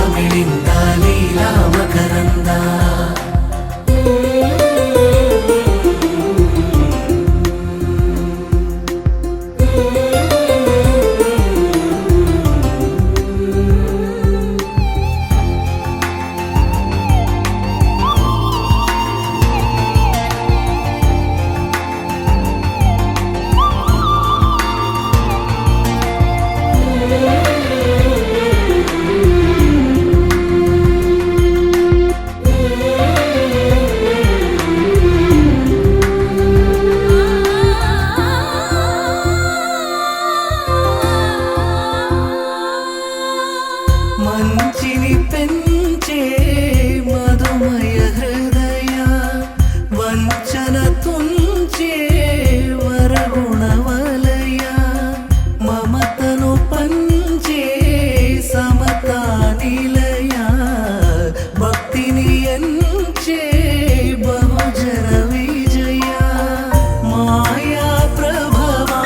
పుష్పమిళింద లీలా మకరంద మంచిని పెంచే మధుమయ హృదయ వంచన తుంచే వరగుణవలయ మమతను పంచే సమతా నిలయ భక్తిని ఎంచే బహుజన విజయ మాయా ప్రభవా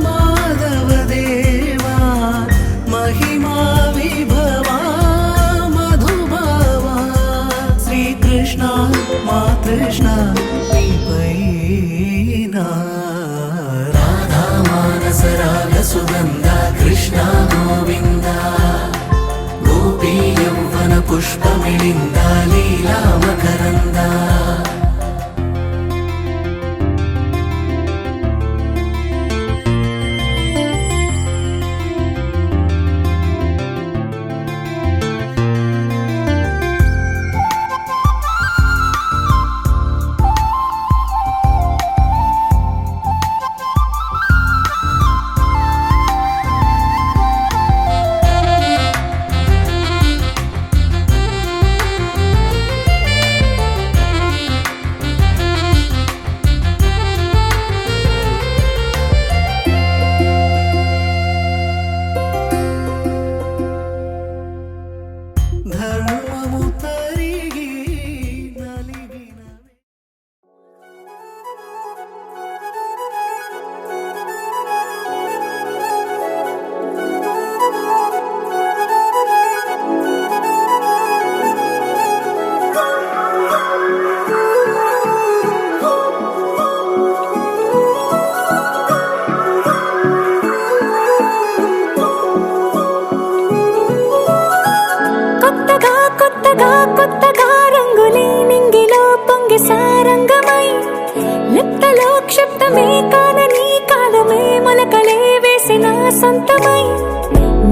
మాధవ దేవా మహిమా కృష్ణ రాధా మానస రాగ సుగంధ కృష్ణ గోవింద గోపీ యౌవన పుష్పమిళింద లీలా మకరంద ధర్మము తరిగి నలిగిన కొత్తగా రంగులే నింగిలో పొంగి సారంగమై లిప్తలో క్షిప్తమే కానని కాలమే మొలకలే వేసిన సొంతమై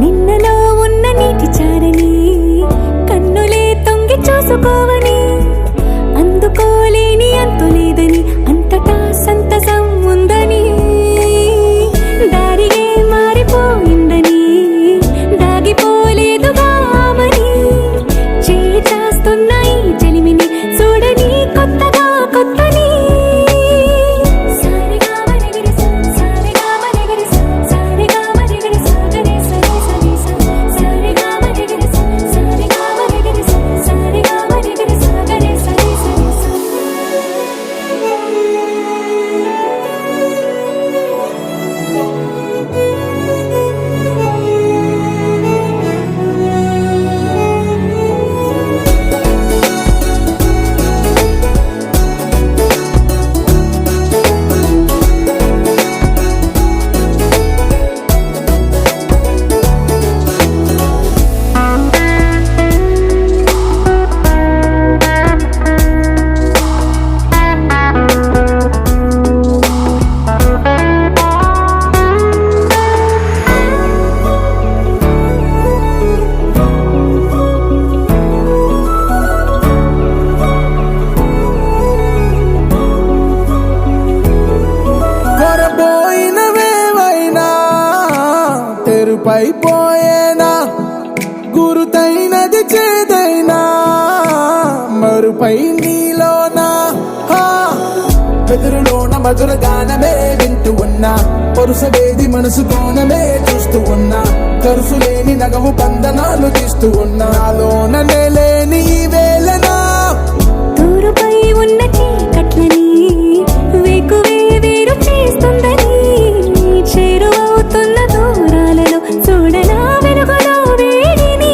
నిన్నలో ఉన్న నీటి చారని కన్నులే తొంగి చూసుకోవని అందుకోలేని అంతులేదని అంతటా సంతసం ఉందని దారిగే మారిపోయిందని దాగిపోలేదుగా ఆమని చేస్తున్నాయి జలిమిని చూడని కొత్తగా కొత్తని సారిగా మరిగిరి సారిగా మరిగిరి సారిగా మరిగిరి సాగరే సరే సరే సారిగా మరిగిరి సారిగా మరిగిరి సారిగా మరిగిరి సాగరే సరే సరే పైపోయేనా గురుతైనది చేదైనా మరుపై నీలోనా వెదురులోన మధుర గానమే వింటూ ఉన్నా పరుసవేది మనసు కోణమే చూస్తూ ఉన్నా కరుసులేని నగవు బంధనాలు తీస్తూ ఉన్నా నాలోన నేలేని ఈ వేళనా దూరుపై ఉన్న చీకట్లని వేకువే వేరు చేస్తుందని చేరువవుతున్న దూరాలలో చూడనా వెలుగులో వేడిని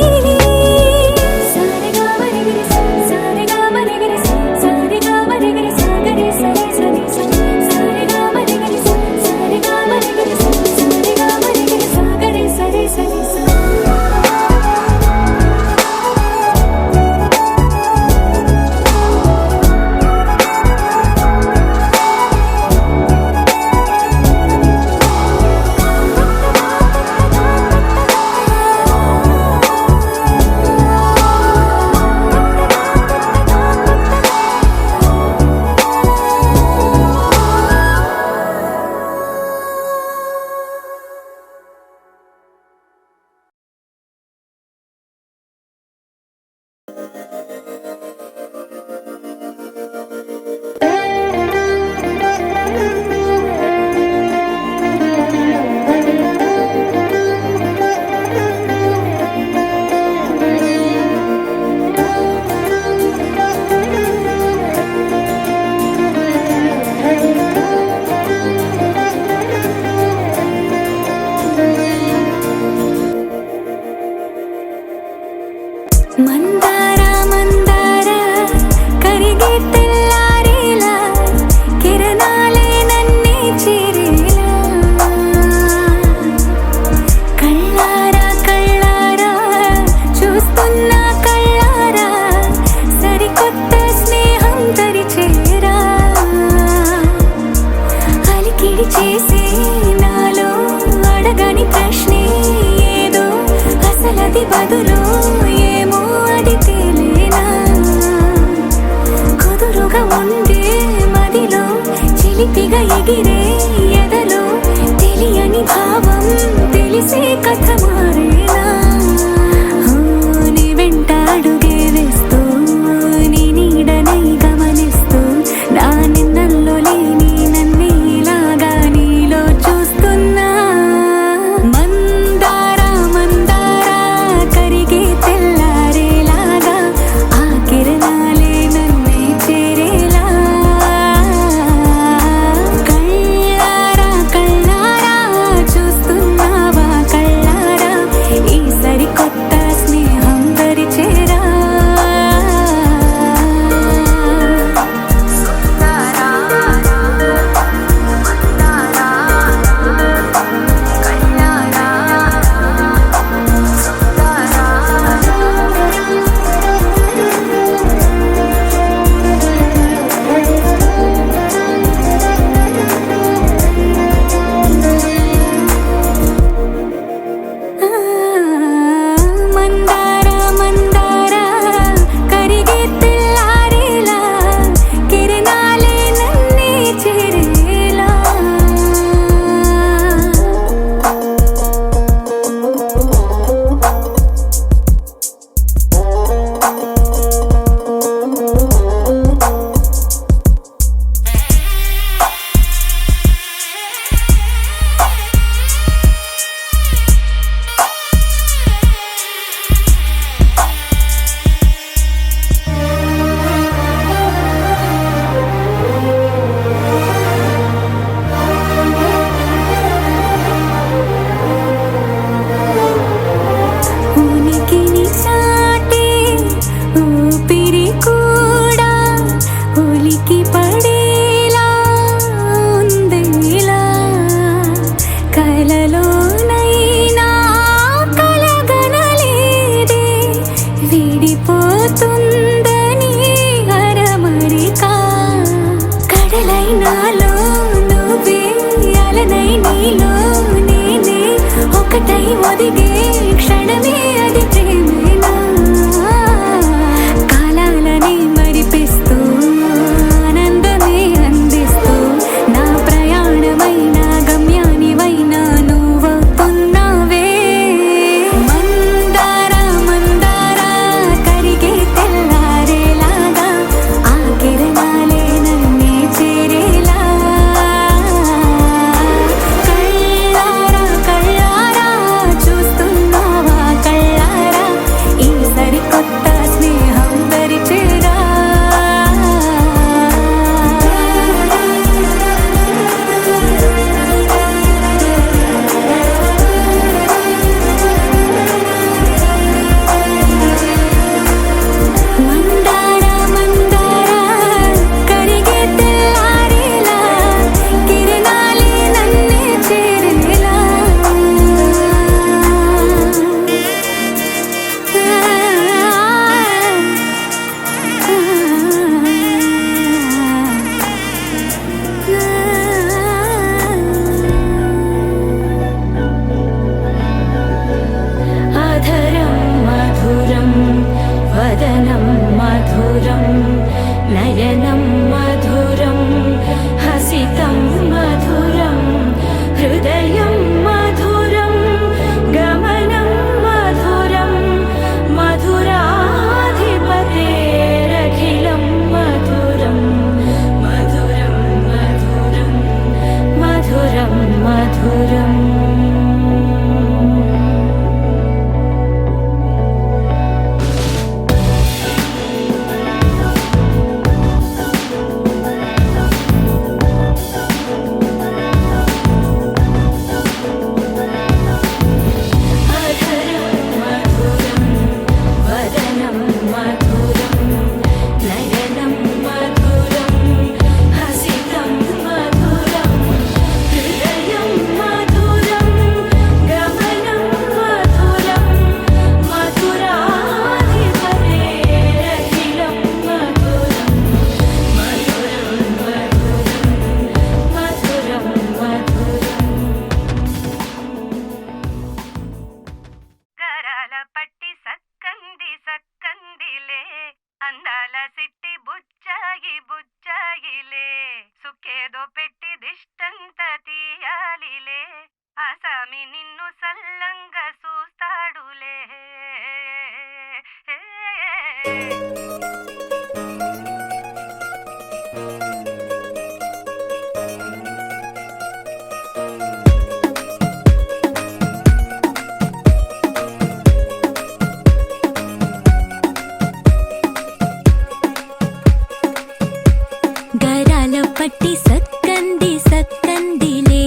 పట్టి సక్కంది సక్కందిలే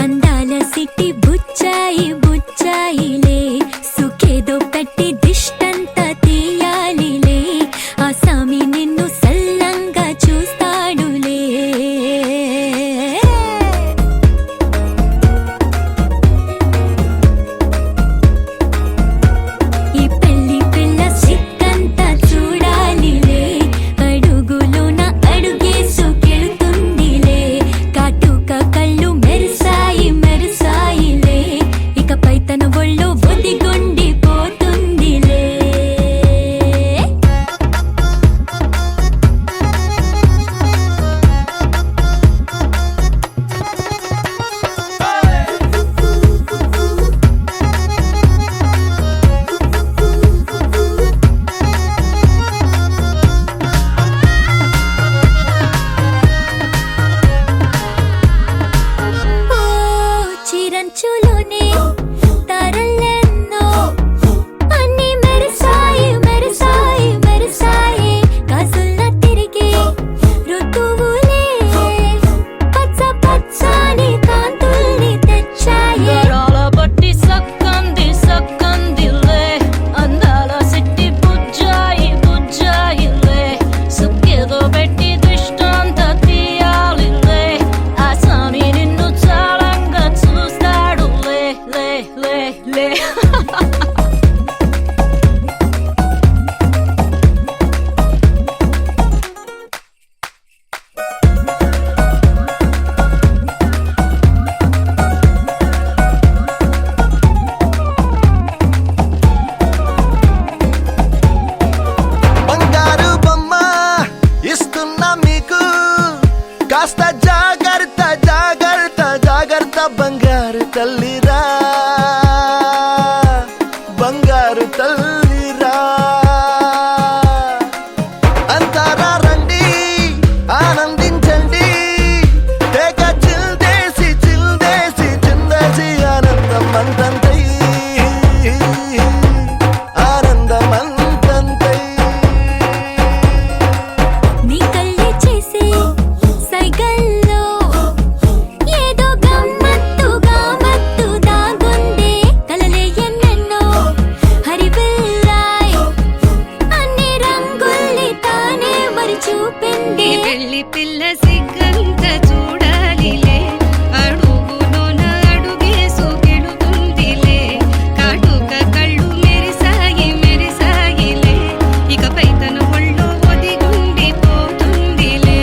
అందాల సిట్టి బుచ్చాయి బుచ్చాయిలే సుఖేదో పెట్టి దిష్టంతా తీయాలిలే ఆ సామి నిన్ను సల్లంగా చూస్తాడులే ఈ పెళ్లి పిల్ల సిక్కంతా చూడాలిలే అడుగులోన అడుగేసుకెళ్తుందిలే కాటుక కళ్ళు మెరిసాయి మెరిసాయిలే ఇకపై తన ఒళ్ళు ఒదిగొండిపోతుందిలే ఓ చిరంచులోనే తారలెన్నో అన్ని మెరిసాయి మెరిసాయి మెరిసాయి కాసుల్లా తిరిగి ఋతువులే పచ్చ పచ్చని కాంతుల్ని తెచ్చాయి గరాల బట్టి సక్కంది సక్కందిలే అందాల సిట్టి బుజ్జాయి బుజ్జాయిలే సుక్కేదో పెట్టి దిష్టంతా తీయాలిలే ఆ స్వామి నిన్ను చాలంగా చూస్తాడు లే లే లే లే బంగారు బొమ్మ ఇస్తున్నా మీకు కాస్త జాగ్రత్త జాగ్రత్త జాగ్రత్త బంగారు తల్లిరా బంగారు తల్లిరా అంతారా రండి ఆనందించండి తేక చిల్దేసి చిందేసి ఆనందం అంతంతై ఆనందం అంతంతై నీ కళ్ళే చేసే సైగల్లో ఏదో గమ్మత్తుగా మత్తు దాగుందే కలలే ఎన్నెన్నో హరివిల్లాయ్ అన్ని రంగుల్ని తానే మరి చూపింది పెళ్లి పిల్ల సిగ్గంత చూడాలిలే అడుగులోన అడుగేసుకెళుతుందిలే కాటుక కళ్ళు మెరిసాయి మెరిసాయిలే ఇకపై తన ఒళ్ళు ఒదిగుండిపోతుందిలే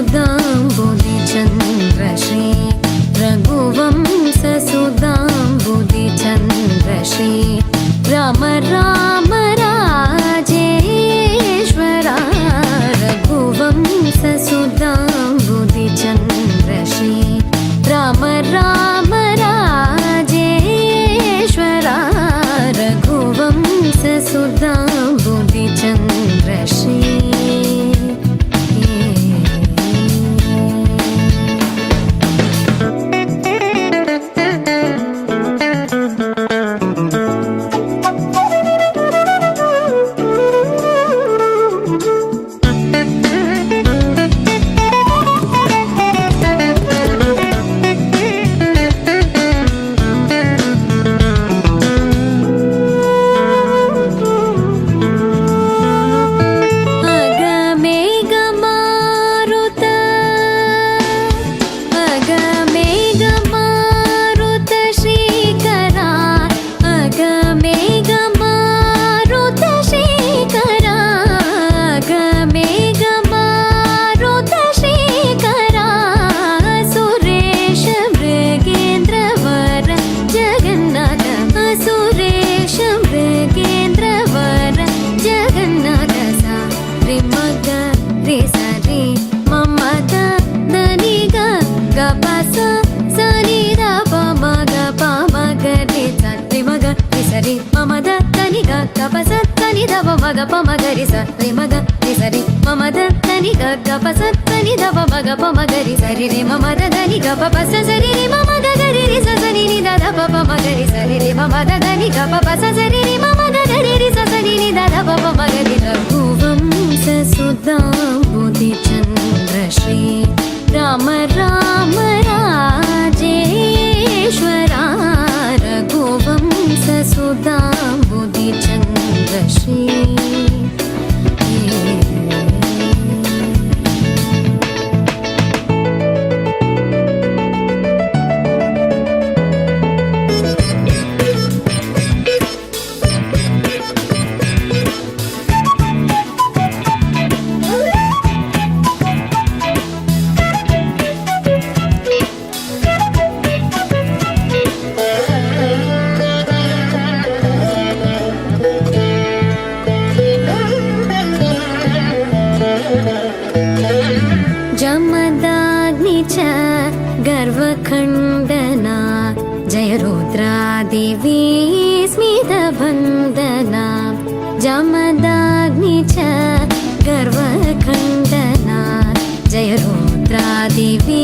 सुधाम्बुधिचन्द्रश्री रघुवंशसुधाम्बुधिचन्द्रश्री राम राम राजेश्वरा रघुवंशसुधाम्बुधिचन्द्रश्री राम राम राजेश्वरा रघुवंशसुधाम्बुधिचन्द्रश्री रघुवंशसुधाम्बुधिचन्द्रश्री राम राम राजेश्वरा रघुवंशसुधाम्बुधिचन्द्रश्री जमदाग्नि च गर्वखण्डना जय रुद्रादेवी स्मितवन्दना जमदाग्नि च गर्वखण्डना जय रुद्रादेवी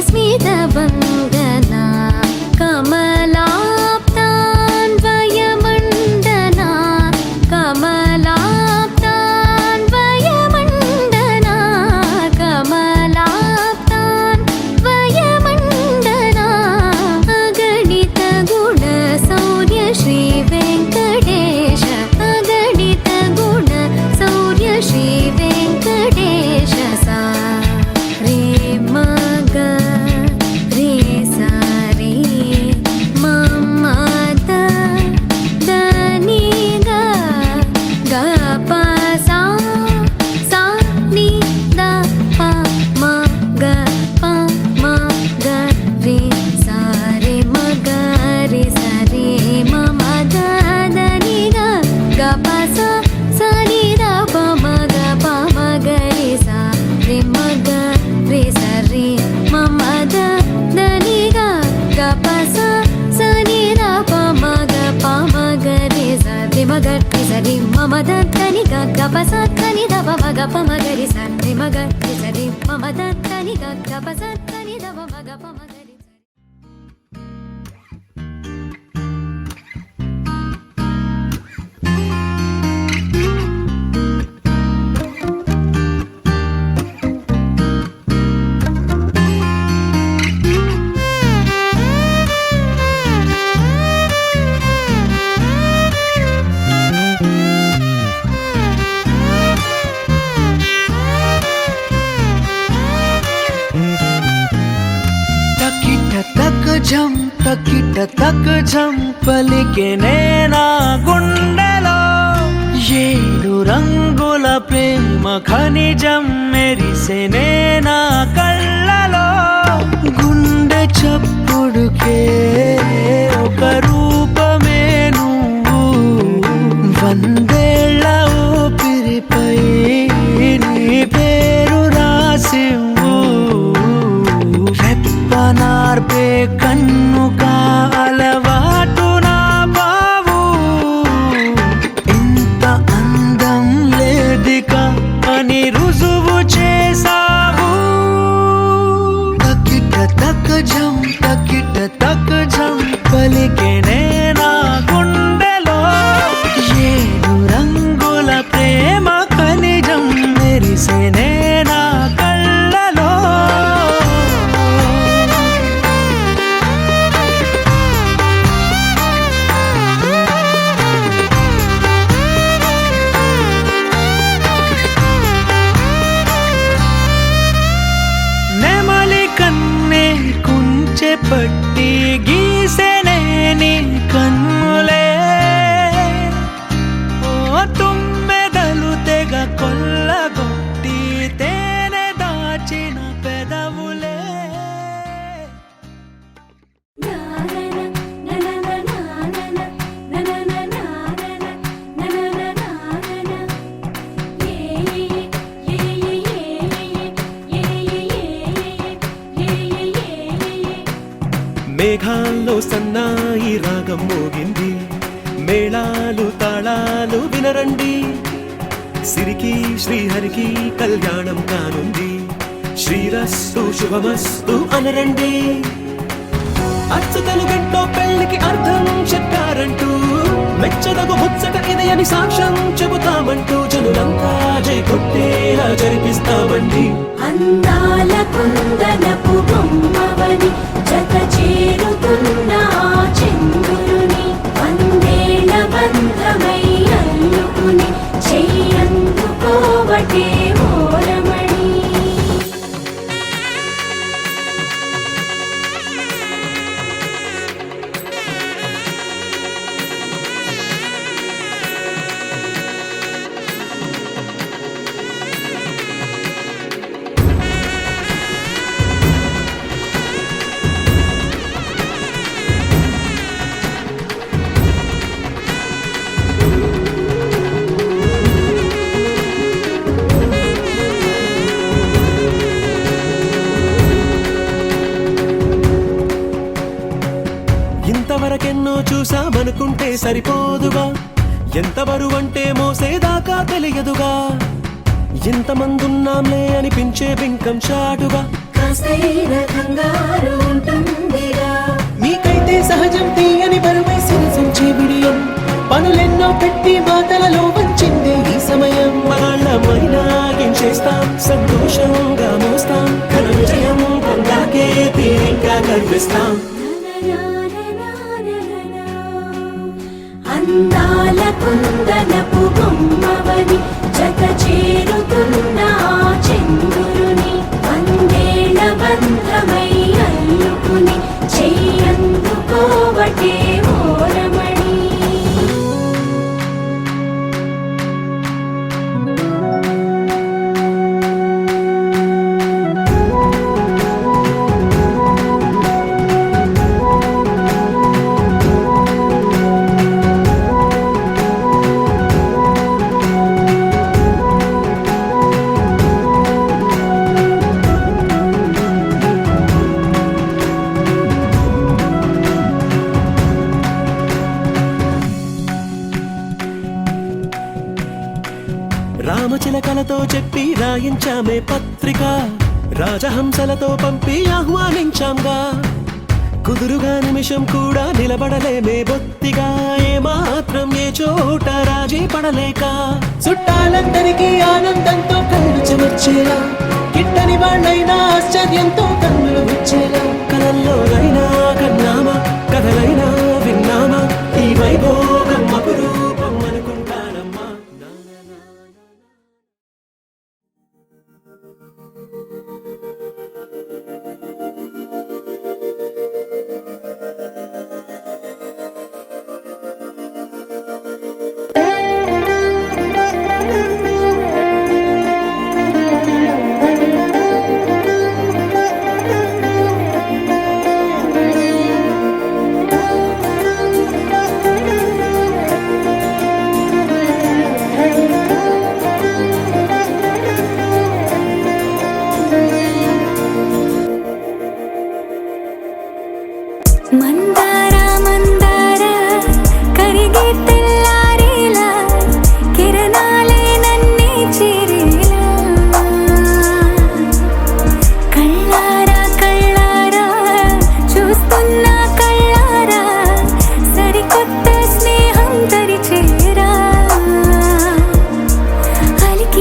स्मितवन्दना कमलाप्तान्वयमण्डना कमलाप्तान्वयमण्डना कमलाप्तान्वयमण्डना अगणित गुणशौर्य श्री वेङ्कटेश अगणित गुणशौर्य श्री वेङ्कटेश सा रे मग रे सा रे मम द नी ग ग प सा सा नि द प म ग प म ग रे सा रे म ग रे सा रे मम द नि ग ग प सा सा नि द प म ग प म ग रे सा रे म ग रे सा रे मम द नि ग ग प सा सा नि द प म ग प म ग रे सा रे म ग रे सा रे मम द नि ग ग प सा सा नि द प म ग प म ग रे सा रे म ग रे सा रे मम द नि ग ग प सा सा नि द प म ग प म ग रे सा తకిట తక జం పలికెనే నా గుండెలో ఏడు రంగుల ప్రేమ ఖనిజం మెరిసెనే నా కళ్ళలో గుండె చప్పుడుకే ఒక రూపమే నువ్వు వందేళ్ల ఊపిరిపై నీ పేరు రాసివ్వు రెప్పనార్పే కన్ను కాలవాటు నా బావు ఇంత అందం లేదిక అని రుజువు చేసావు తకిట తకజం పలికెనే నా గుండెలో ఏడు రంగుల ప్రేమ ఖనిజం మెరిసెనే నా కళ్ళలో నెమలి కన్నే కుంచె పట్టి గీసెనే నీ కన్నులే ఓ తుమ్మెదలు తెగ కొల్లగొట్టి తేనె దాచిన పెదవులే మేఘాల్లో సన్నాయి రాగం మోగింది మేళాలు తాళాలు వినరండి సిరికి శ్రీహరికి కళ్యాణం కానుంది శ్రీరస్తు శుభమస్తు అనరండి అచ్చు తెలుగింట్లో పెళ్లికి అర్థం చెప్పారంటూ మెచ్చదగు ముచ్చట ఇది అని సాక్ష్యం చెబుతామంటూ జనులంతా జై కొట్టేలా జరిపిస్తామండి అందాల కుందనపు బొమ్మవని జత చేరుతున్న చంద్రుని వందేళ్ల బంధమై అల్లుకుని చెయ్యందుకోవటే ఓరమణి ఇంతవరకెన్నో చూసామనుకుంటే సరిపోదుగా ఎంత బరువంటే మోసేదాకా తెలియదుగా ఇంతమందున్నాంలే అనిపించే బింకం చాటుగా కాస్తైన కంగారు ఉంటుందిగా మీకైతే సహజం తీయని బరువై సిరిసించే బిడియం పనులెన్నో పెట్టి మాటలలో వంచిందే ఈ సమయం వాళ్ళమైనా ఏం చేస్తాం సంతోషంగా మోస్తాం ఘన విజయం పొందాకే తీరిగ్గా కనిపిస్తాం అందాల కుందనపు బొమ్మవని జత చేరుతున్న చంద్రుని వందేళ్ల బంధమై అల్లుకుని చెయ్యందుకోవటే ఓరమణి రామచిలకలతో చెప్పి రాయించామే పత్రిక రాజహంసలతో పంపి ఆహ్వానించాంగా కుదురుగా నిమిషం కూడా నిలబడలేమే బొత్తిగా ఏమాత్రం ఏ చోట రాజీ పడలేక చుట్టాలందరికీ ఆనందంతో కళ్ళు చెమర్చేలా గిట్టని వాళ్ళైనా ఆశ్చర్యంతో కన్నులు విచ్చేలా కలల్లోనైనా కన్నామా కథలైనా విన్నామా ఈ వైభోగం అపురూపం అనుకుంటానమ్మా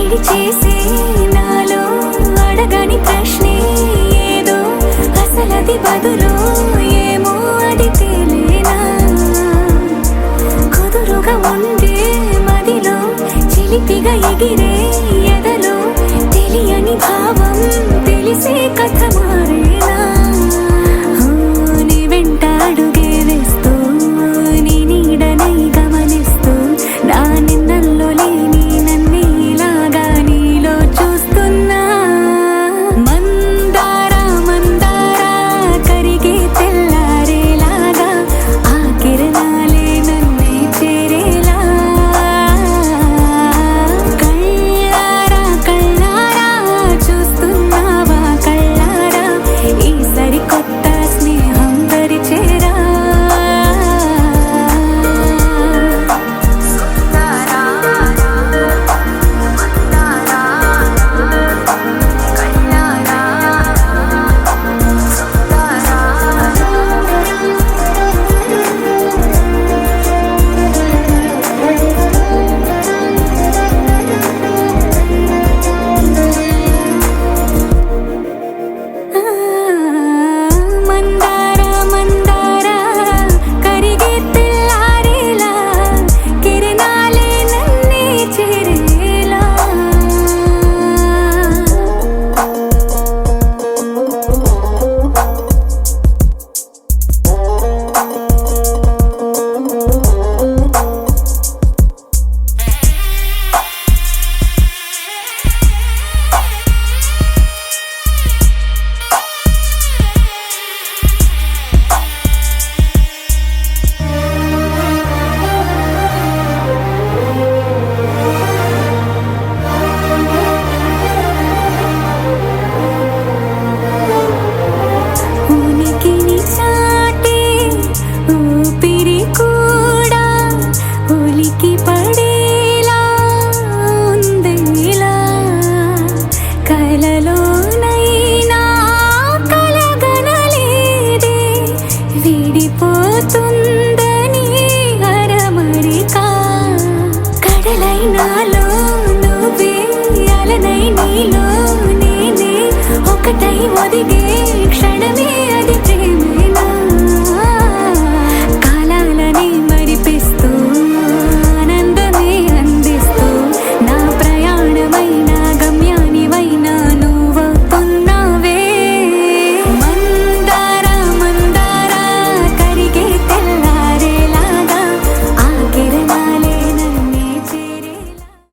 విడిచేసే నాలో అడగని ప్రశ్నే ఏదో అసలది బదులు ఏమో అది తేలేనా కుదురుగా ఉండే మదిలో చిలిపిగా ఎగిరే ఎదలో తెలియని భావం తెలిసే కథ మారేనా నీ వెంట అడుగే వేస్తూ నీ నీడనై గమనిస్తూ నా నిన్నల్లో లేని నన్నే ఇలాగా నీలో చూస్తున్నా మందార మందార కరిగే తెల్లారేలాగా ఆ కిరణాలే నన్నే చేరేలా కళ్ళారా కళ్ళారా చూస్తున్నావా కళ్ళారా ఈ సరికొత్త స్నేహం పరిచేరా మందార మందార కరిగే తెల్లారేలా కిరణాలే నన్నే చేరేలా ఉనికిని చాటే ఊపిరి కూడా ఉలికి పడేలా ఉందేలా కలలోనైనా కలగనలేదే విడిపోతుందని అరమరిక కడలైనాలో నువ్వే అలనై నీలో నేనే ఒకటై ఒదిగే క్షణమే